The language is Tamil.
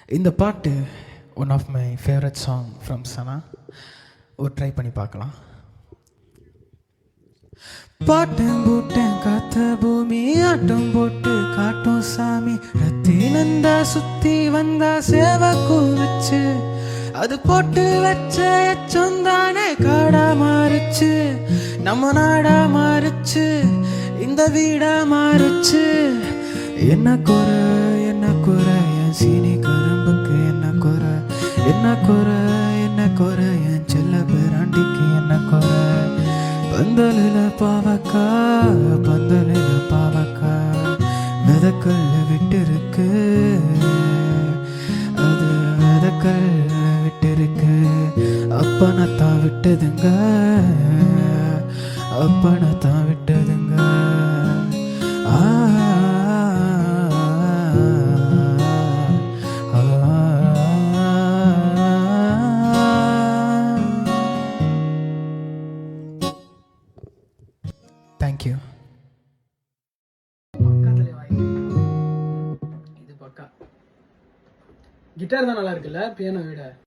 இந்த பாட்டு one of my favourite song from Sana. ஒரு ட்ரை பண்ணி பார்க்கலாம். பாட்டம் போட்டேன் காத்த பூமி ஆட்டம் போட்டு காட்டும் சாமி ரத்தி நந்தா சுத்தி வந்தா சேவை கூவிச்சு அது போட்டு வச்ச சொந்தானே காடா மாறிச்சு நம்ம நாடா மாறிச்சு இந்த வீடா மாறிச்சு. என்ன குறை என் சீனி கரும்புக்கு என்ன குறை என் செல்ல பேராண்டிக்கு என்ன குறை. பந்தலில பாவக்கா விதக்கல் விட்டிருக்கு அது விதக்கல் விட்டிருக்கு. அப்பனத்தான் விட்டதுங்க தேங்க்யூ. இது பக்கா கிட்டார் தான் நல்லா இருக்குல்ல பியானோ விட.